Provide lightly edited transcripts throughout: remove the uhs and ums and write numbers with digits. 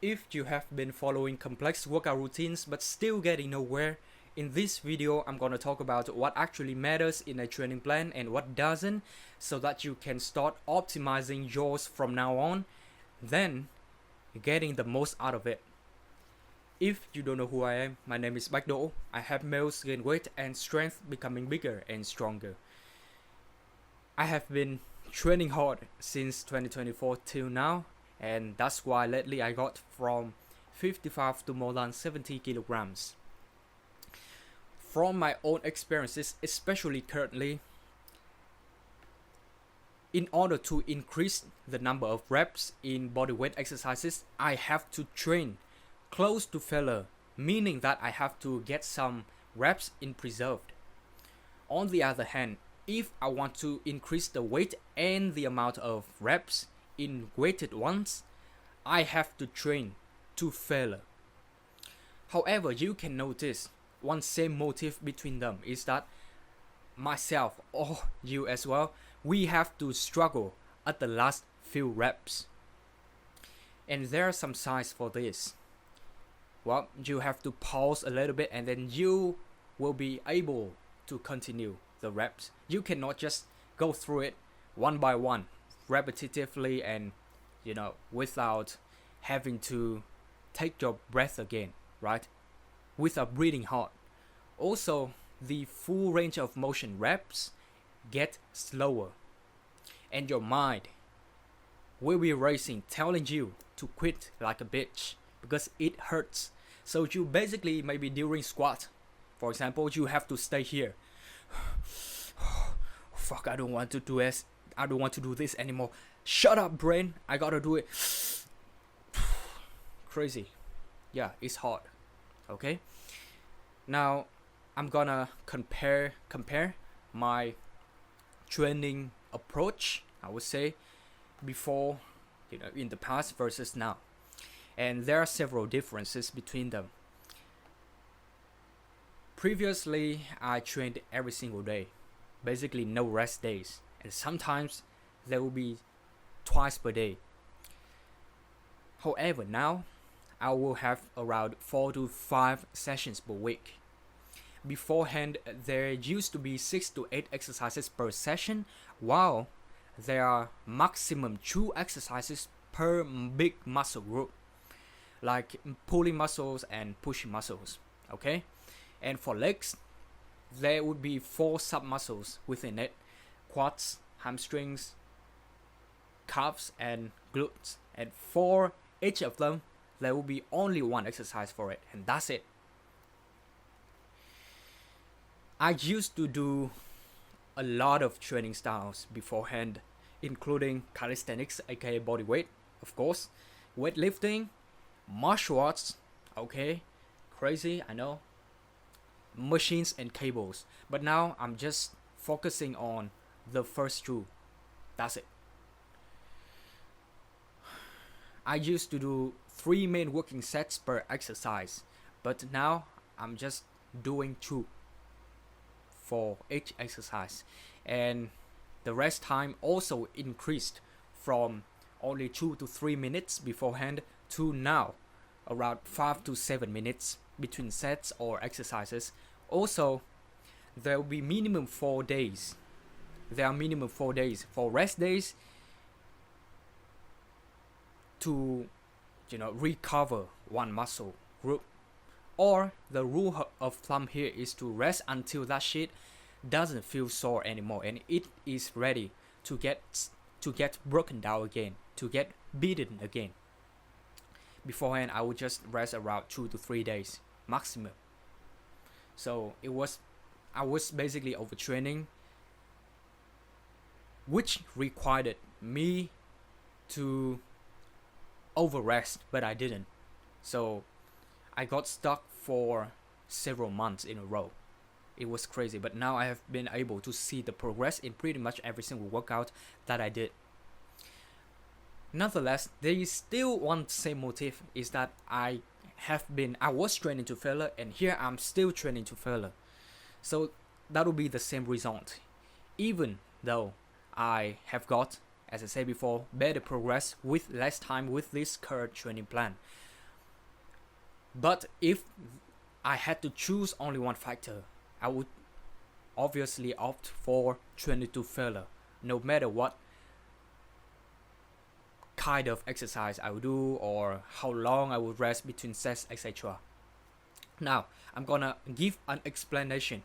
If you have been following complex workout routines but still getting nowhere, in this video I'm gonna talk about what actually matters in a training plan and what doesn't, so that you can start optimizing yours from now on, then getting the most out of it. If you don't know who I am, my name is Bách Đỗ. I help males gain weight and strength, becoming bigger and stronger. I have been training hard since 2024 till now, and that's why lately I got from 55 to more than 70 kilograms. From my own experiences, especially currently, in order to increase the number of reps in bodyweight exercises, I have to train close to failure, meaning that I have to get some reps in preserved. On the other hand, if I want to increase the weight and the amount of reps in weighted ones, I have to train to failure. However, you can notice one same motive between them is that myself, or you as well, we have to struggle at the last few reps. And there are some signs for this. Well, you have to pause a little bit and then you will be able to continue the reps. You cannot just go through it one by one, repetitively, and without having to take your breath again, right? Without breathing hard. Also, the full range of motion reps get slower, and your mind will be racing, telling you to quit like a bitch because it hurts. So you basically, maybe during squat, for example, you have to stay here. Fuck, I don't want to do this. I don't want to do this anymore. Shut up, brain. I gotta do it. Crazy. Yeah, it's hard. Okay. Now, I'm gonna compare my training approach, I would say, before, in the past versus now. And there are several differences between them. Previously, I trained every single day, basically no rest days, and sometimes there will be twice per day. However, now I will have around 4 to 5 sessions per week. Beforehand, there used to be 6 to 8 exercises per session, while there are maximum 2 exercises per big muscle group, like pulling muscles and pushing muscles, okay? And for legs, there would be 4 submuscles within it: quads, hamstrings, calves, and glutes. And for each of them, there will be only 1 exercise for it, and that's it. I used to do a lot of training styles beforehand, including calisthenics, aka bodyweight, of course, weightlifting, martial arts, okay, crazy, I know, machines and cables. But now I'm just focusing on the first 2. That's it. I used to do 3 main working sets per exercise, but now I'm just doing 2 for each exercise, and the rest time also increased from only 2 to 3 minutes beforehand to now around 5 to 7 minutes between sets or exercises. Also, there will be minimum 4 days. There are minimum 4 days for rest days to recover one muscle group. Or the rule of thumb here is to rest until that shit doesn't feel sore anymore and it is ready to get broken down again, to get beaten again. Beforehand, I would just rest around 2 to 3 days maximum. So I was basically overtraining, which required me to overrest, but I didn't. So I got stuck for several months in a row. It was crazy, but now I have been able to see the progress in pretty much every single workout that I did. Nonetheless, there is still one same motive, is that I was training to failure, and here I'm still training to failure. So that will be the same result. Even though I have got, as I said before, better progress with less time with this current training plan. But if I had to choose only one factor, I would obviously opt for training to failure, no matter what kind of exercise I would do or how long I would rest between sets, etc. Now, I'm gonna give an explanation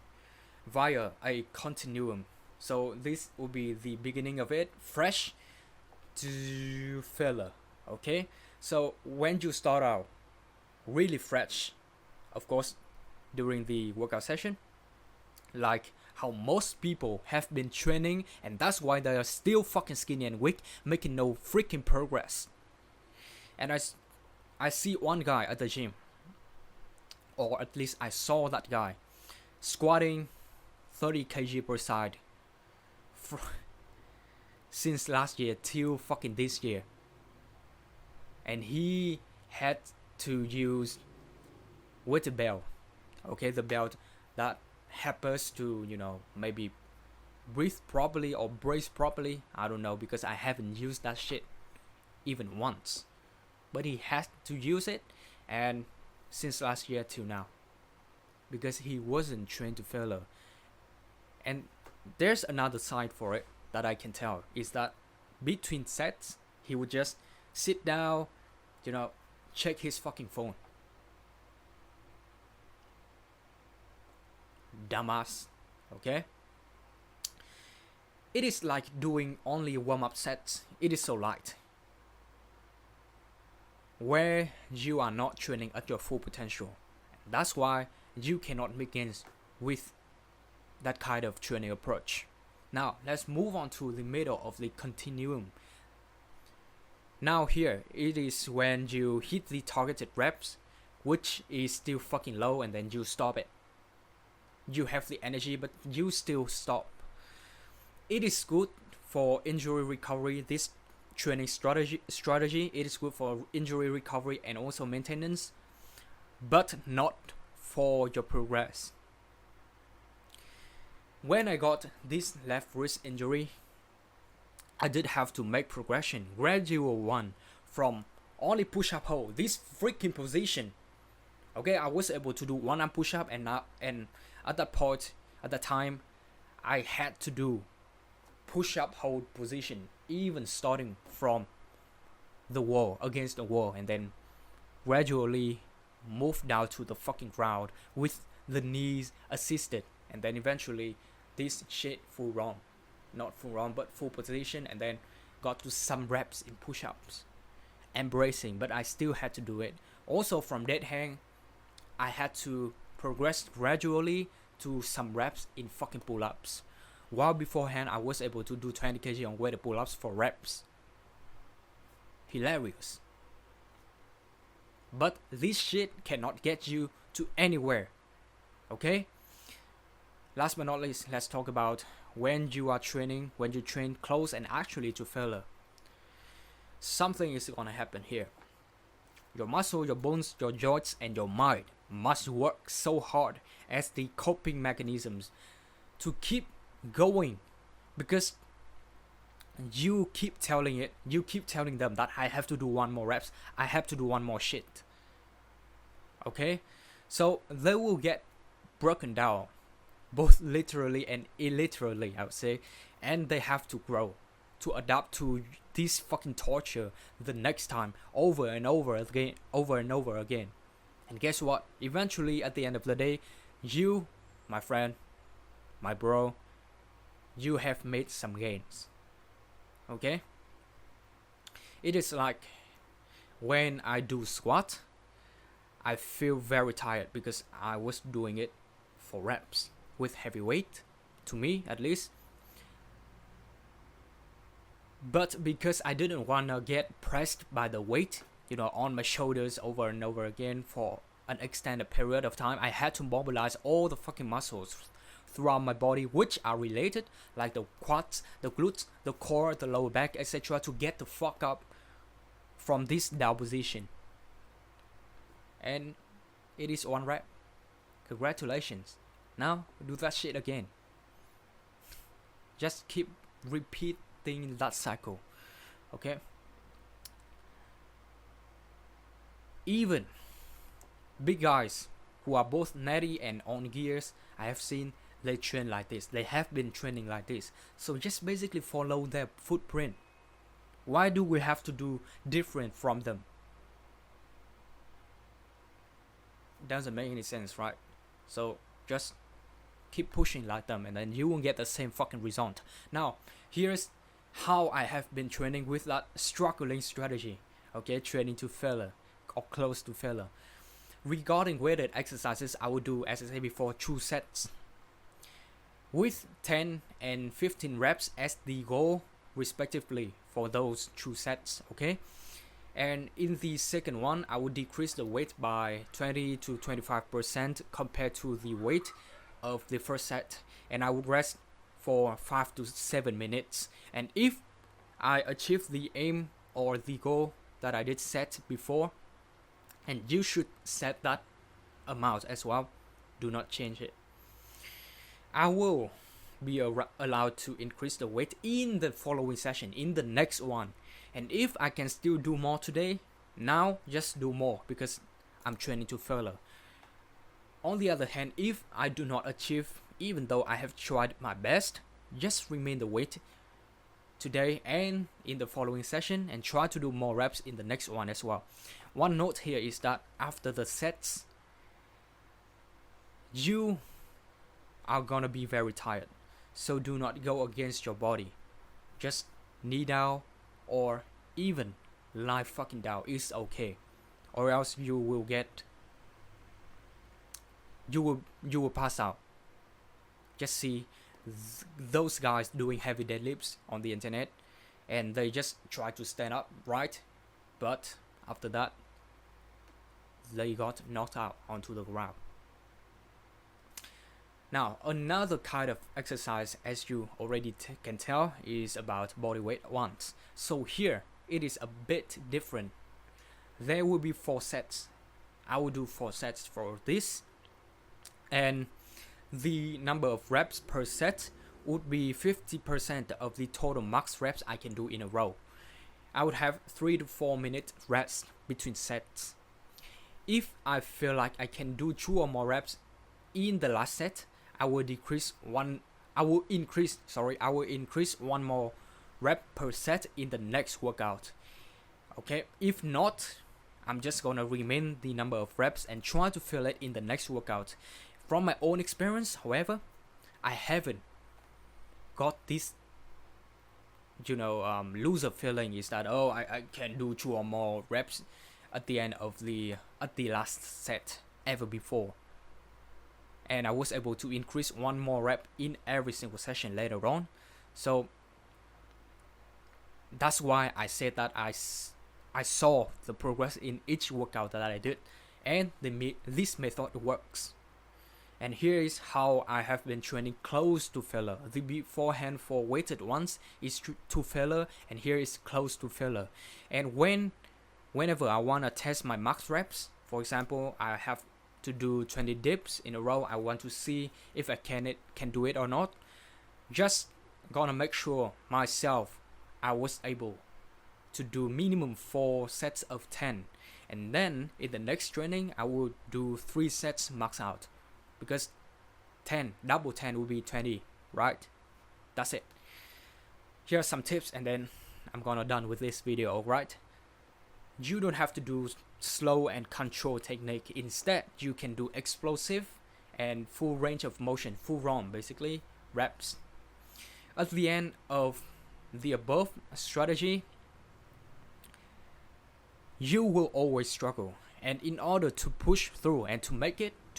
via a continuum. So this will be the beginning of it, fresh to failure. Okay, so when you start out really fresh, of course, during the workout session, like how most people have been training, and that's why they are still fucking skinny and weak, making no freaking progress. And I see one guy at the gym, or at least I saw that guy squatting 30 kg per side since last year till fucking this year, and he had to use weight belt, okay, the belt that helps to, you know, maybe breathe properly or brace properly. I don't know, because I haven't used that shit even once, but he has to use it, and since last year till now, because he wasn't trained to failure. And there's another side for it that I can tell, is that between sets he would just sit down, you know, check his fucking phone. Dumbass. Okay, it is like doing only warm-up sets. It is so light, where you are not training at your full potential. That's why you cannot make gains with that kind of training approach. Now let's move on to the middle of the continuum. Now here it is when you hit the targeted reps, which is still fucking low, and then you stop it. You have the energy, but you still stop. It is good for injury recovery. This training strategy it is good for injury recovery and also maintenance, but not for your progress. When I got this left wrist injury, I did have to make progression, gradual one, from only push-up hold, this freaking position. Okay, I was able to do one-arm push-up, and at that point, at that time, I had to do push-up hold position, even starting from the wall, against the wall, and then gradually move down to the fucking ground with the knees assisted, and then eventually this shit full round, not full round but full position, and then got to some reps in push-ups, embracing, but I still had to do it. Also from dead hang, I had to progress gradually to some reps in fucking pull-ups, while beforehand I was able to do 20 kg on weighted pull-ups for reps. Hilarious. But this shit cannot get you to anywhere. Okay? Last but not least, let's talk about when you are training, when you train close and actually to failure. Something is gonna happen here. Your muscle, your bones, your joints, and your mind must work so hard as the coping mechanisms to keep going, because you keep telling them that I have to do one more reps, I have to do one more shit. Okay, so they will get broken down, both literally and illiterally, I would say, and they have to grow to adapt to this fucking torture the next time, over and over again. And guess what? Eventually, at the end of the day, you, my friend, my bro, you have made some gains. Okay? It is like when I do squat, I feel very tired because I was doing it for reps with heavy weight, to me at least. But because I didn't want to get pressed by the weight, on my shoulders over and over again for an extended period of time, I had to mobilize all the fucking muscles throughout my body, which are related, like the quads, the glutes, the core, the lower back, etc., to get the fuck up from this down position. And it is one rep. Congratulations. Now do that shit again. Just keep repeating that cycle. Okay? Even Big guys who are both natty and on gears, I have seen they train like this. They have been training like this. So just basically follow their footprint. Why do we have to do different from them? Doesn't make any sense, right? So just keep pushing like them, and then you will get the same fucking result. Now, here's how I have been training with that struggling strategy. Okay, training to failure or close to failure. Regarding weighted exercises, I will do, as I said before, 2 sets with 10 and 15 reps as the goal respectively for those 2 sets. Okay, and in the second one I will decrease the weight by 20 to 25% compared to the weight of the first set, and I would rest for 5 to 7 minutes. And if I achieve the aim or the goal that I did set before, and you should set that amount as well, do not change it, I will be allowed to increase the weight in the following session, in the next one. And if I can still do more today, now just do more, because I'm training to failure. On the other hand, if I do not achieve, even though I have tried my best, just remain the weight today and in the following session, and try to do more reps in the next one as well. One note here is that after the sets, you are gonna be very tired. So do not go against your body. Just knee down or even lie fucking down is okay. Or else you will pass out. Just see those guys doing heavy deadlifts on the internet, and they just try to stand up, right? But after that, they got knocked out onto the ground. Now, another kind of exercise, as you already can tell, is about bodyweight ones. So here, it is a bit different. There will be 4 sets. I will do 4 sets for this. And the number of reps per set would be 50% of the total max reps I can do in a row. I would have 3 to 4 minute rest between sets. If I feel like I can do 2 or more reps in the last set, I will increase one more rep per set in the next workout. Okay, if not, I'm just gonna remain the number of reps and try to fill it in the next workout. From my own experience, however, I haven't got this loser feeling, is that I can do 2 or more reps at the end of the last set ever before. And I was able to increase 1 more rep in every single session later on. So that's why I said that I saw the progress in each workout that I did, and this method works. And here is how I have been training close to failure. The beforehand for weighted ones is to failure, and here is close to failure. And whenever I want to test my max reps, for example, I have to do 20 dips in a row, I want to see if I can do it or not. Just gonna make sure myself I was able to do minimum 4 sets of 10, and then in the next training I will do 3 sets max out, because 10 double 10 will be 20, right? That's it. Here are some tips, and then I'm gonna done with this video. Alright, you don't have to do slow and control technique. Instead, you can do explosive and full range of motion, full ROM basically, reps. At the end of the above strategy, you will always struggle, and in order to push through and to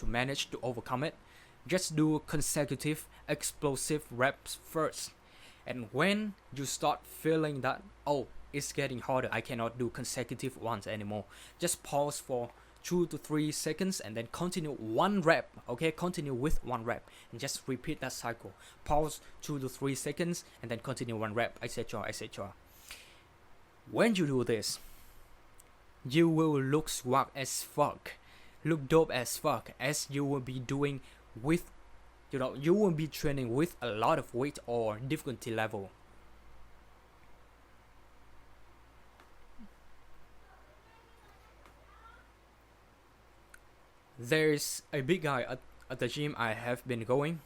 manage to overcome it, just do consecutive explosive reps first. And when you start feeling that it's getting harder, I cannot do consecutive ones anymore, just pause for 2 to 3 seconds and then continue 1 rep. Okay, continue with 1 rep and just repeat that cycle. Pause 2 to 3 seconds and then continue 1 rep, etc, etc. When you do this, you will look swag as fuck, look dope as fuck, as you will be doing with, you will be training with a lot of weight or difficulty level. There's a big guy at the gym I have been going.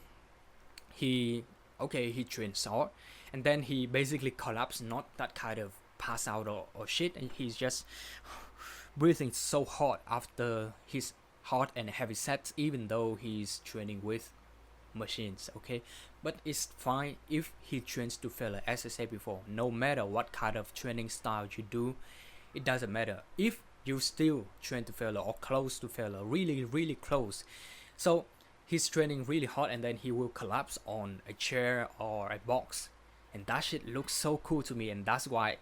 He trains hard, and then he basically collapsed, not that kind of pass out or shit, and he's just breathing so hard after his hard and heavy sets, even though he's training with machines. Okay, but it's fine if he trains to failure. As I said before, no matter what kind of training style you do, it doesn't matter if you still train to failure or close to failure, really close. So he's training really hard, and then he will collapse on a chair or a box, and that shit looks so cool to me. And that's why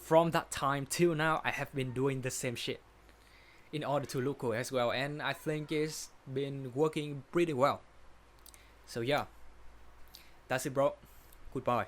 from that time till now I have been doing the same shit in order to look cool as well, and I think it's been working pretty well. So yeah, that's it, bro. Goodbye.